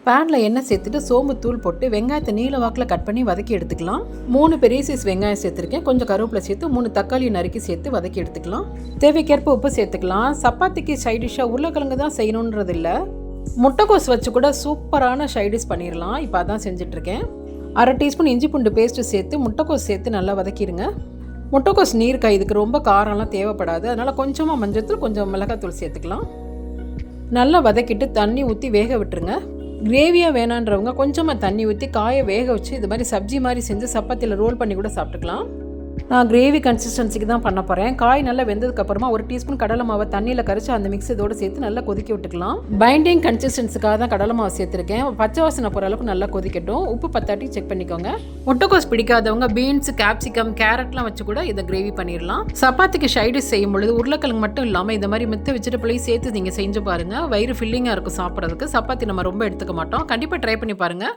பேனில் எண்ணெய் சேர்த்துட்டு சோம்பு தூள் போட்டு வெங்காயத்தை நீல வாக்கில் கட் பண்ணி வதக்கி எடுத்துக்கலாம். 3 பெரிய சைஸ் வெங்காயம் சேர்த்துருக்கேன். கொஞ்சம் கருவேப்பிலை சேர்த்து 3 தக்காளி நறுக்கி சேர்த்து வதக்கி எடுத்துக்கலாம். தேவைக்கேற்ப உப்பு சேர்த்துக்கலாம். சப்பாத்திக்கு சைடிஷ்ஷாக உருளைக்கிழங்கு தான் செய்யணுன்றது இல்லை, முட்டைக்கோஸ் வச்சு கூட சூப்பரான சைடிஷ் பண்ணிடலாம். இப்போ அதான் செஞ்சிட்ருக்கேன். 1/2 டீஸ்பூன் இஞ்சி பூண்டு பேஸ்ட்டு சேர்த்து முட்டைக்கோஸ் சேர்த்து நல்லா வதக்கிடுங்க. முட்டைக்கோஸ் நீர் இதுக்கு ரொம்ப காரம்லாம் தேவைப்படாது. அதனால் கொஞ்சமாக மஞ்சள்தூள் கொஞ்சம் மிளகாத்தூள் சேர்த்துக்கலாம். நல்லா வதக்கிட்டு தண்ணி ஊற்றி வேக விட்டுருங்க. கிரேவியாக வேணான்றவங்க கொஞ்சமாக தண்ணி ஊற்றி காயை வேக வச்சு இது மாதிரி சப்ஜி மாதிரி செஞ்சு சப்பாத்தியில் ரோல் பண்ணி கூட சாப்பிட்டுக்கலாம். நான் கிரேவி கன்சிஸ்டன்சிக்கு தான் பண்ண போகிறேன். காய் நல்லா வெந்ததுக்கப்புறமா 1 டீஸ்பூன் கடலை மாவை தண்ணியில் கரைச்சி அந்த மிக்ஸ் இதோடு சேர்த்து நல்லா கொதிக்க விட்டுக்கலாம். பைண்டிங் கன்சிஸ்டன்ஸுக்காக தான் கடலை மாவு சேர்த்துருக்கேன். பச்சை வாசனை போகிற அளவுக்கு நல்லா கொதிக்கட்டும். உப்பு பத்தாட்டி செக் பண்ணிக்கோங்க. முட்டைக்கோஸ் பிடிக்காதவங்க பீன்ஸ், கேப்சிகம், கேரட்லாம் வச்சு கூட இதை கிரேவி பண்ணிடலாம். சப்பாத்திக்கு சைடிஷ் செய்யும் பொழுது உருளைக்கிழங்கு மட்டும் இல்லாமல் இந்த மாதிரி மித்த வெஜிடபிளையும் சேர்த்து நீங்கள் செஞ்சு பாருங்கள். வயிறு ஃபில்லிங்காக இருக்கும் சாப்பிட்றதுக்கு. சப்பாத்தி நம்ம ரொம்ப எடுத்துக்க மாட்டோம். கண்டிப்பாக ட்ரை பண்ணி பாருங்கள்.